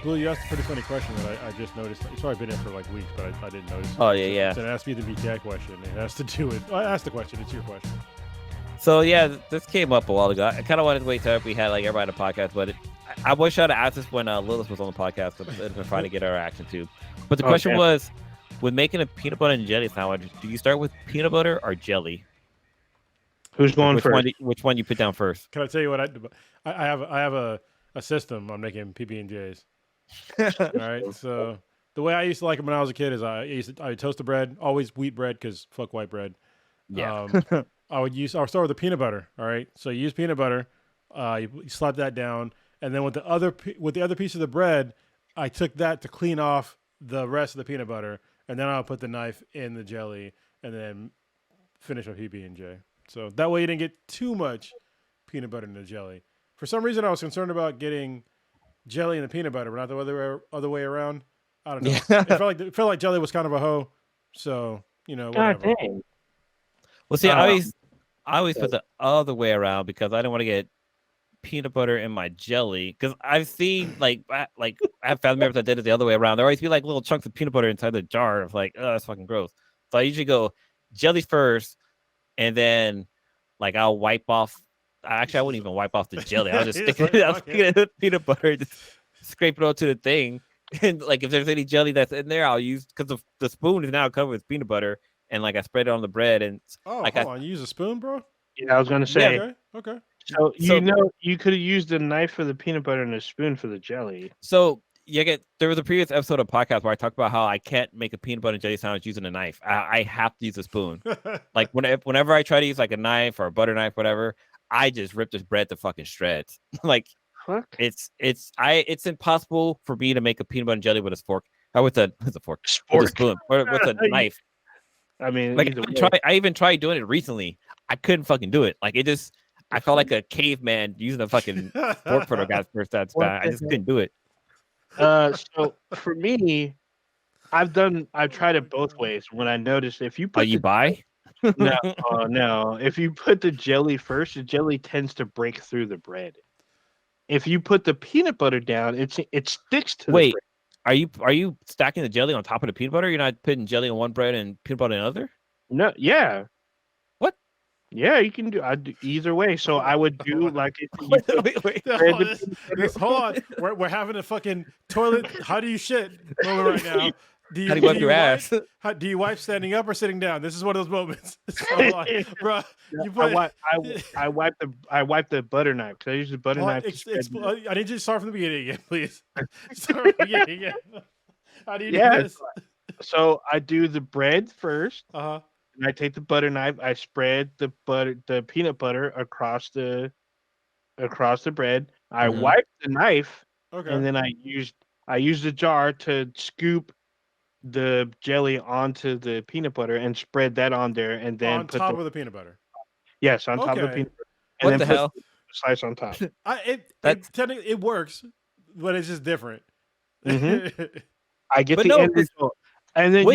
Blue, you asked a pretty funny question that I just noticed. It's probably been in for like weeks, but I didn't notice it. Oh yeah, yeah. It's an Ask Me the VTI question. It has to do with. I asked the question. It's your question. So yeah, this came up a while ago. I kind of wanted to wait till we had like everybody on the podcast, but I wish I'd asked this when Lilith was on the podcast, but I've been trying to get our reaction too. But the question was, when making a peanut butter and jelly sandwich, do you start with peanut butter or jelly? Who's going which first? Which one you put down first? Can I tell you what I have a system on making PB&Js. All right, so the way I used to like them when I was a kid is I toast the bread, always wheat bread because fuck white bread. Yeah. I'll start with the peanut butter. All right, so you use peanut butter, you slap that down, and then with the other piece of the bread, I took that to clean off the rest of the peanut butter, and then I'll put the knife in the jelly, and then finish my PB&J. So that way you didn't get too much peanut butter in the jelly. For some reason, I was concerned about getting jelly in the peanut butter, but not the other way around. I don't know. Yeah. It felt like jelly was kind of a hoe. So, whatever. God dang. Well, see, I always put the other way around because I didn't want to get peanut butter in my jelly. Because I've seen like I have family members that did it the other way around. There always be like little chunks of peanut butter inside the jar. Of like, oh, that's fucking gross. So I usually go jelly first, and then like I'll wipe off. Actually, I wouldn't even wipe off the jelly. I'll just stick it in peanut butter, just scrape it onto the thing. And like if there's any jelly that's in there, I'll use because the spoon is now covered with peanut butter, and like I spread it on the bread. And hold on, you use a spoon, bro? Yeah, I was gonna say. Yeah, okay. So you could have used a knife for the peanut butter and a spoon for the jelly. So there was a previous episode of podcast where I talked about how I can't make a peanut butter and jelly sandwich using a knife. I have to use a spoon. Like whenever I try to use like a knife or a butter knife, whatever, I just rip this bread to fucking shreds. Like it's impossible for me to make a peanut butter and jelly with a fork. With a fork. With a spoon. Or with a knife. I mean, like I even tried doing it recently. I couldn't fucking do it. Like I felt like a caveman using a fucking fork for the guy's first. That's bad. I just couldn't do it. So for me, I've tried it both ways. When I noticed if you put no, if you put the jelly first, the jelly tends to break through the bread. If you put the peanut butter down, it sticks to the bread. Are you stacking the jelly on top of the peanut butter? You're not putting jelly on one bread and peanut butter on another? No, yeah. What? Yeah, you can do. I'd do either way. So I would do like wait. Hold on. We're having a fucking toilet. How do you shit moment right now? How do you wipe your ass? Do you wipe standing up or sitting down? This is one of those moments. Bro, I wipe the butter knife because I use the butter knife. I need you to start from the beginning again, please. Start from the beginning again. How do you do this? So I do the bread first. And I take the butter knife. I spread the peanut butter across the bread. I wipe the knife, and then I use the jar to scoop the jelly onto the peanut butter and spread that on there, and then on top of the peanut butter. Yes, on top of the peanut butter. And what the hell? Slice on top. Technically it works, but it's just different. I get end result, and then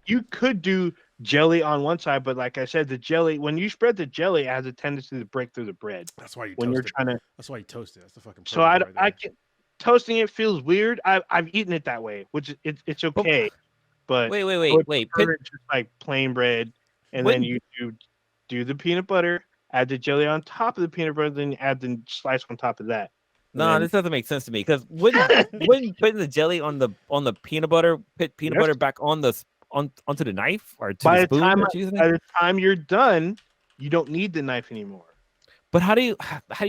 you could do jelly on one side, but like I said, the jelly when you spread the jelly, it has a tendency to break through the bread. That's why you That's why you toast it. That's the fucking. So I can toasting it feels weird. I've eaten it that way, which it's okay. But wait. Just like plain bread, and then you do the peanut butter, add the jelly on top of the peanut butter, then you add the slice on top of that. No, this doesn't make sense to me because wouldn't putting the jelly on the peanut butter butter back onto the knife or to the spoon? By the time you're done, you don't need the knife anymore. But how do you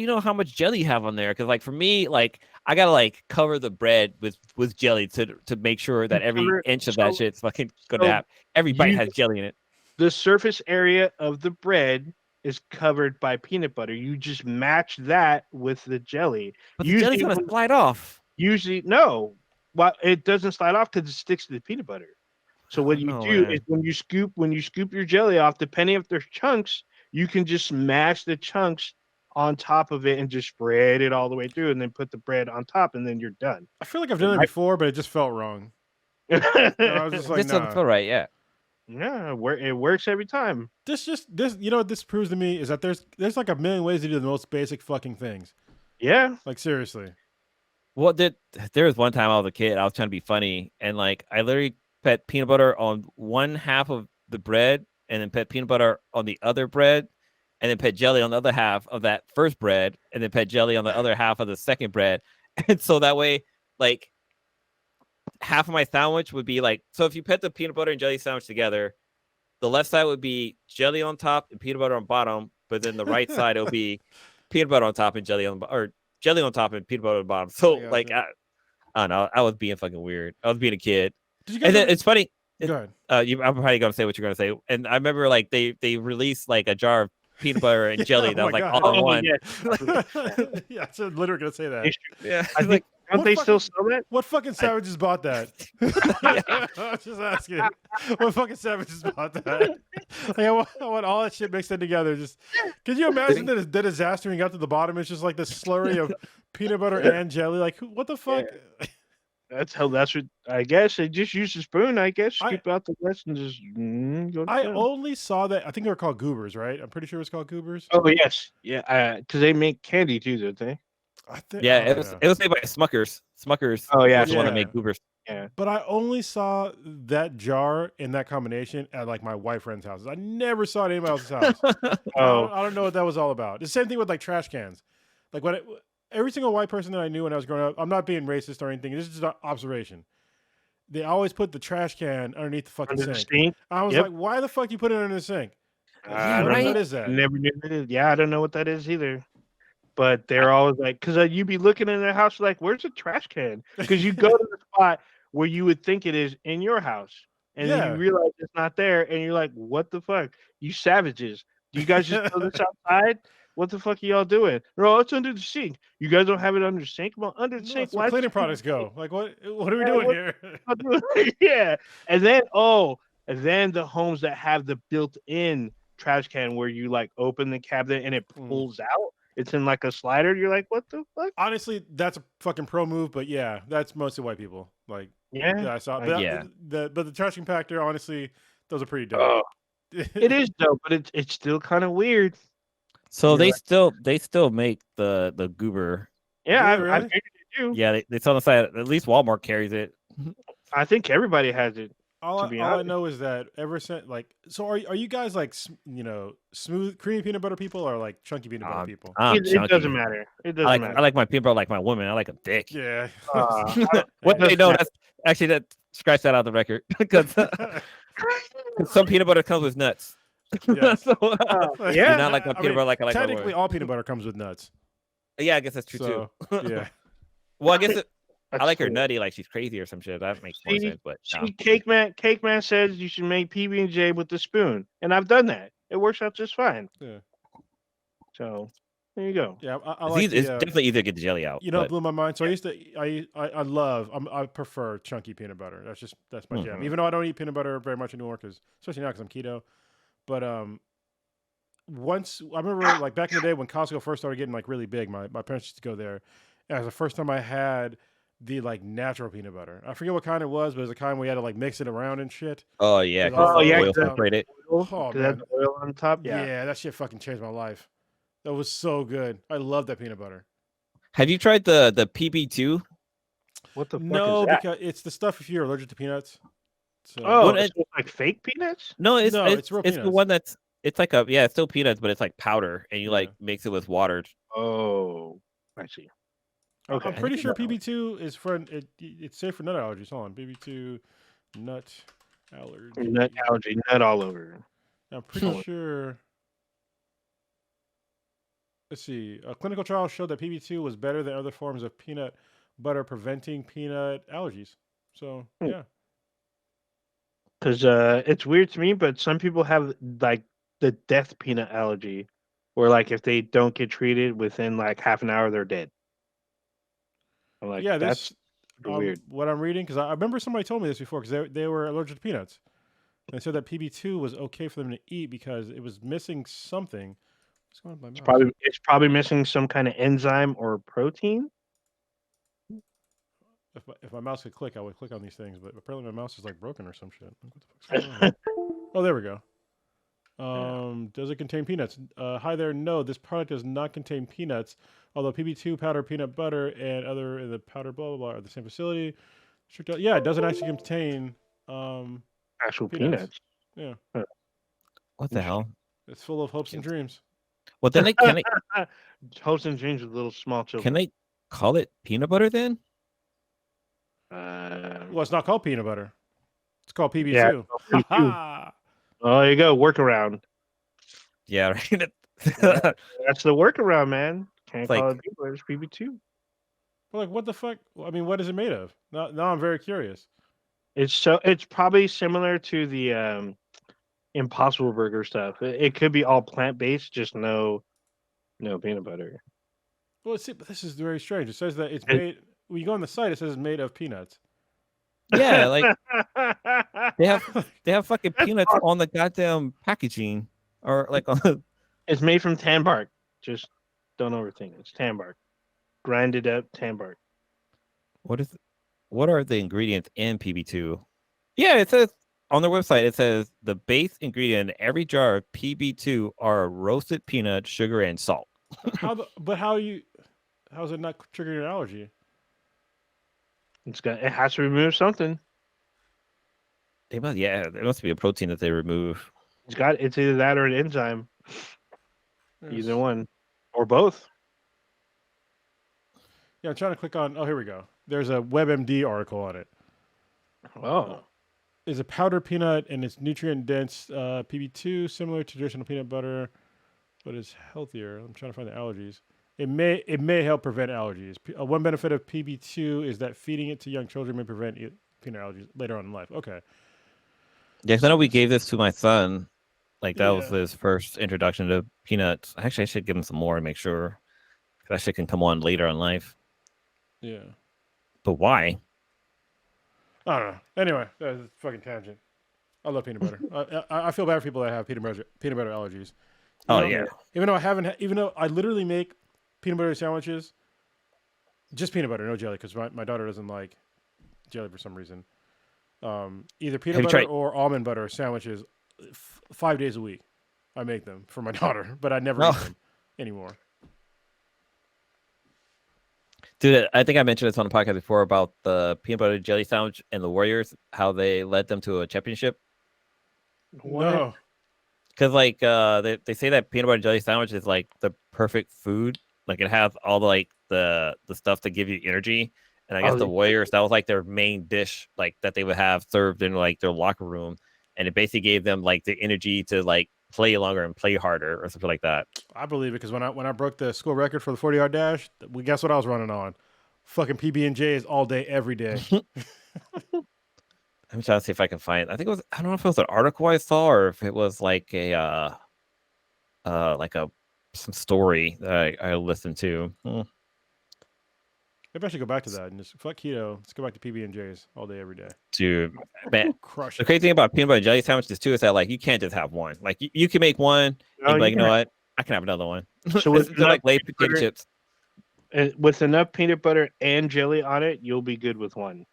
know how much jelly you have on there? Because like for me, like I gotta like cover the bread with jelly to make sure that every inch of that shit's fucking gonna have every bite has jelly in it. The surface area of the bread is covered by peanut butter. You just match that with the jelly. But the jelly's gonna slide off. Usually, no. Well, it doesn't slide off because it sticks to the peanut butter. So what you do is when you scoop your jelly off, depending if there's chunks, you can just smash the chunks on top of it and just spread it all the way through, and then put the bread on top, and then you're done. I feel like I've done it before, but it just felt wrong. I was just like, this doesn't feel right. Yeah. Yeah, it works every time. This what this proves to me is that there's like a million ways to do the most basic fucking things. Yeah. Like seriously. Well, there was one time I was a kid. I was trying to be funny, and like I literally put peanut butter on one half of the bread, and then put peanut butter on the other bread, and then put jelly on the other half of that first bread, and then put jelly on the other half of the second bread, and so that way, like half of my sandwich would be like, so if you put the peanut butter and jelly sandwich together, the left side would be jelly on top and peanut butter on bottom, but then the right side it'll be peanut butter on top and jelly on or jelly on top and peanut butter on bottom. So like I don't know. I was being fucking weird. I was being a kid. And then it's funny. Go ahead. I'm probably gonna say what you're gonna say. And I remember like they released like a jar of peanut butter and jelly that was like all in one. Yeah, I was literally gonna say that. Yeah, I think don't they still sell that? What fucking savages bought that? I was just asking. What fucking savages bought that? Like, I want all that shit mixed in together. Just can you imagine the disaster when you got to the bottom? It's just like this slurry of peanut butter and jelly. Like, what the fuck? That's what I guess they just use a spoon. I guess scoop out the rest and just go. I only saw that. I think they were called goobers, right? I'm pretty sure it's called goobers. Oh yes, yeah. Because they make candy too, don't they? It was made by Smuckers. Smuckers. Oh yeah, was the one that made goobers. Yeah. But I only saw that jar in that combination at like my white friend's houses. I never saw it at anybody else's house. I don't know what that was all about. The same thing with like trash cans. Like every single white person that I knew when I was growing up, I'm not being racist or anything. This is just an observation. They always put the trash can underneath the fucking sink. I was like, why the fuck do you put it under the sink? What is that? Never knew what it is. Yeah, I don't know what that is either. But they're always like, because you be looking in their house like, where's the trash can? Because you go to the spot where you would think it is in your house. And then you realize it's not there. And you're like, what the fuck? You savages. Do you guys just throw this outside? What the fuck are y'all doing? No, it's under the sink. You guys don't have it under the sink? Well, under the sink. Why cleaning products go? Like, what are we doing here? Yeah. And then the homes that have the built-in trash can where you like open the cabinet and it pulls out. It's in like a slider. You're like, what the fuck? Honestly, that's a fucking pro move, but yeah, that's mostly white people. Like, I saw. But the trash compactor, honestly, those are pretty dope. It is dope, but it's still kind of weird. So they still make the goober. Yeah, I figured they do. Yeah, they sell on the side. At least Walmart carries it. I think everybody has it. All I know is that ever since, like, so are you guys like, smooth creamy peanut butter people or like chunky peanut butter people? It doesn't matter. It doesn't matter. I like my peanut butter like my woman. I like them thick. Yeah. What they know, that's actually that. Scratch that out of the record because some peanut butter comes with nuts. Yeah. Not like my peanut butter. Like technically, all peanut butter comes with nuts. Yeah, I guess that's true too. Yeah. Well, I guess I like her nutty, like she's crazy or some shit. That makes more sense. But Cake Man says you should make PB&J with the spoon, and I've done that. It works out just fine. Yeah. So there you go. Yeah, it's definitely easier to get the jelly out. It blew my mind. So I prefer chunky peanut butter. That's my jam. Even though I don't eat peanut butter very much anymore, especially now because I'm keto. But once I remember, like back in the day when Costco first started getting like really big, my parents used to go there. And it was the first time I had the like natural peanut butter. I forget what kind it was, but it was a kind where you had to like mix it around and shit. Oh yeah, oil separated. Oh man, oil on top. Yeah, that shit fucking changed my life. That was so good. I love that peanut butter. Have you tried the PB2? What the fuck no, is that? because it's the stuff if you're allergic to peanuts. So, it's like fake peanuts? No, it's real peanuts. It's the one that's like it's still peanuts, but it's like powder, and you like mix it with water. Oh, I see. Okay, I'm pretty sure PB2 is for it's safe for nut allergies. Hold on, PB2 nut allergy. Nut all over. I'm pretty sure. Let's see. A clinical trial showed that PB2 was better than other forms of peanut butter preventing peanut allergies. So yeah. Because it's weird to me, but some people have like the death peanut allergy, where like if they don't get treated within like half an hour, they're dead. I'm like, yeah, that's weird. What I'm reading, because I remember somebody told me this before, because they were allergic to peanuts. And they said that PB2 was okay for them to eat because it was missing something. What's going on with my mouse? It's probably missing some kind of enzyme or protein. If my mouse could click, I would click on these things, but apparently my mouse is like broken or some shit. What the fuck's going on? Oh, there we go. Does it contain peanuts? Hi there. No, this product does not contain peanuts. Although PB2 powder, peanut butter, and other in the powder blah blah blah are the same facility. Yeah, it doesn't actually contain Actual peanuts. peanuts. Yeah. What the hell? It's full of hopes and dreams. Well, then can hopes and dreams with little small children. Can they call it peanut butter then? Well, it's not called peanut butter. It's called PB2. Yeah, PB2. Oh, there you go. Workaround. Yeah, right. That's the workaround, man. Can't It's call like- it peanut butter. It's PB2. Well, like, what the fuck? I mean, what is it made of? Now I'm very curious. It's probably similar to the Impossible Burger stuff. It could be all plant based, just no peanut butter. Well, see, but this is very strange. It says that it's made. When you go on the site, it says it's made of peanuts. Yeah, like they have fucking peanuts on the goddamn packaging, or like on the. It's made from tan bark. Just don't overthink it. It's tan bark, grinded up tan bark. What are the ingredients in PB2? Yeah, it says on their website. It says the base ingredient in every jar of PB2 are roasted peanut, sugar, and salt. How's it not triggering an allergy? It has to remove something. There must be a protein that they remove. It's either that or an enzyme. Yes. Either one. Or both. Yeah, I'm trying to click on. Oh, here we go. There's a WebMD article on it. Oh. Is a powdered peanut and it's nutrient dense PB2, similar to traditional peanut butter, but is healthier. I'm trying to find the allergies. It may help prevent allergies. One benefit of PB2 is that feeding it to young children may prevent peanut allergies later on in life. Okay. Yeah, because I know we gave this to my son. Like that was his first introduction to peanuts. Actually, I should give him some more and make sure that shit can come on later in life. Yeah. But why? I don't know. Anyway, that's a fucking tangent. I love peanut butter. I feel bad for people that have peanut butter allergies. Even though I literally make peanut butter sandwiches, just peanut butter, no jelly, because my daughter doesn't like jelly for some reason. Either peanut butter or almond butter sandwiches 5 days a week. I make them for my daughter, but I never eat them anymore. Dude, I think I mentioned this on the podcast before about the peanut butter jelly sandwich and the Warriors, how they led them to a championship. No. Because like they say that peanut butter jelly sandwich is like the perfect food. Like it has all the stuff to give you energy. And I guess the Warriors, that was like their main dish, like that they would have served in like their locker room. And it basically gave them like the energy to like play longer and play harder or something like that. I believe it because when I broke the school record for the 40-yard dash, guess what I was running on? Fucking PB&J's all day, every day. I'm trying to see if I can find it. I think it was, I don't know if it was an article I saw or if it was like some story that I listened to. Maybe I should go back to that and just fuck keto. Let's go back to PB&J's all day, every day. Dude, man, crush the crazy thing about peanut butter jelly sandwiches too is that like you can't just have one. Like you can make one and be like, you know what? I can have another one. So with they're like late potato chips. With enough peanut butter and jelly on it, you'll be good with one.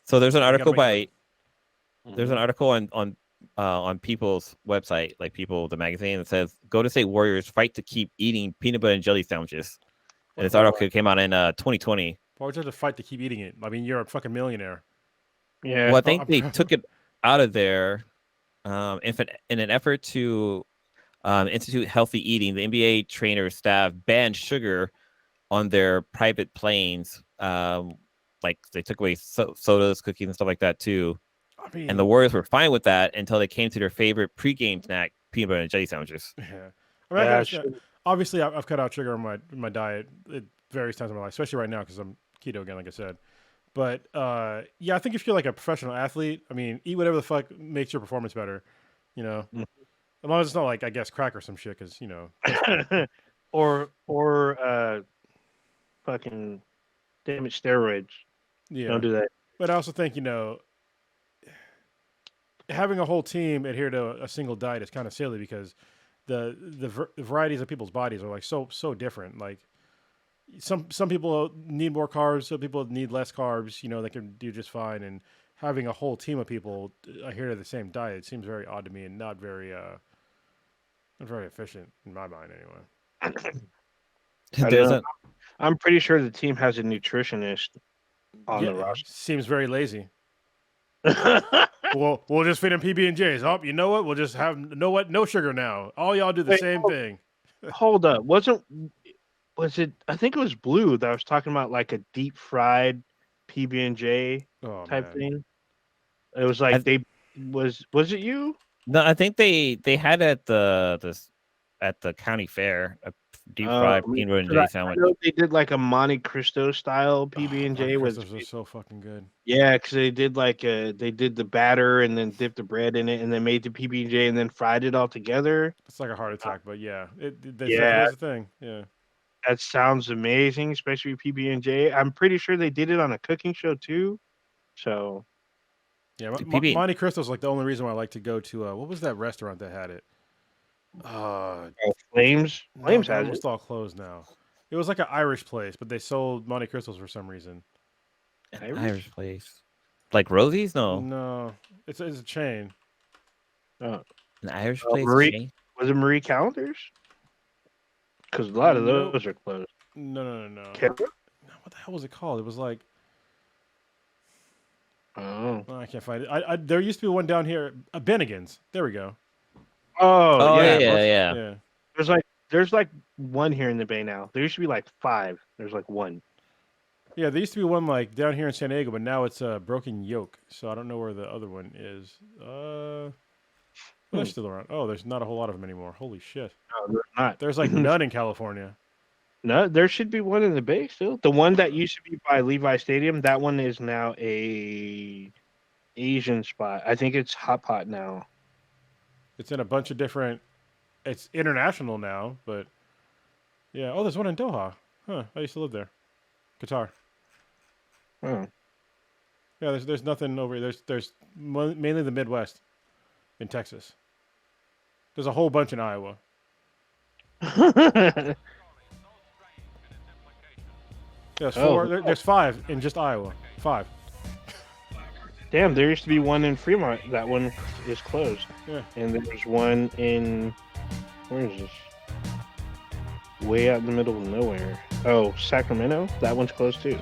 So there's an article there's an article on People's website, like People the magazine, that says go to State Warriors fight to keep eating peanut butter and jelly sandwiches. And this article came out in 2020. Why would you have to fight to keep eating it? I mean, you're a fucking millionaire. Yeah. Well, I think they took it out of there in an effort to institute healthy eating. The NBA trainer staff banned sugar on their private planes. Like they took away sodas, cookies, and stuff like that too. I mean, and the Warriors were fine with that until they came to their favorite pregame snack, peanut butter and jelly sandwiches. Yeah, I mean, obviously I've cut out sugar in my diet at various times in my life, especially right now because I'm keto again, like I said. But yeah, I think if you're like a professional athlete, I mean, eat whatever the fuck makes your performance better, you know. As long as it's not like, I guess, crack or some shit, because you know, or fucking damage steroids. Yeah, don't do that. But I also think, you know, having a whole team adhere to a single diet is kind of silly because the varieties of people's bodies are like so different. Like some people need more carbs, some people need less carbs. You know, they can do just fine, and having a whole team of people adhere to the same diet seems very odd to me and not very efficient in my mind anyway. I don't know. I'm pretty sure the team has a nutritionist on the roster. Seems very lazy. We'll just feed them PB&Js. Oh, you know what? We'll just have no sugar now. All y'all do the same thing. Hold up, was it? I think it was Blue that was talking about like a deep fried PB&J type thing. It was like was it you? No, I think they had at the county fair a deep fried peanut butter and jelly sandwich. I know they did like a Monte Cristo style PB&J. Was so fucking good. Yeah, because they did the batter and then dipped the bread in it and then made the PB&J and then fried it all together. It's like a heart attack, but yeah, that's the thing. Yeah, that sounds amazing, especially PB&J. I'm pretty sure they did it on a cooking show too. So yeah, Monte Cristo's like the only reason why I like to go to what was that restaurant that had it? Flames. Flames has almost all closed now. It was like an Irish place, but they sold Monte Cristos for some reason. Irish place, like Rosie's? No, it's a chain. An Irish place. Chain? Was it Marie Callender's? Because a lot of those are closed. No. What the hell was it called? It was like. Oh, I can't find it. There used to be one down here, Bennigan's. There we go. Oh yeah. There's like one here in the Bay now. There used to be like 5. There's like one. Yeah, there used to be one like down here in San Diego, but now it's Broken Yoke. So I don't know where the other one is. They're still around. Oh, there's not a whole lot of them anymore. Holy shit. No, there's not. There's like none in California. No, there should be one in the Bay still. The one that used to be by Levi Stadium, that one is now a Asian spot. I think it's Hot Pot now. It's in a bunch of different. It's international now, but yeah. Oh, there's one in Doha. Huh? I used to live there. Qatar. Oh. Yeah, there's nothing over here. There's mainly the Midwest, in Texas. There's a whole bunch in Iowa. There's 4. There's 5 in just Iowa. 5. Damn, there used to be one in Fremont. That one is closed. Yeah. And there's one in where is this? Way out in the middle of nowhere. Oh, Sacramento. That one's closed too.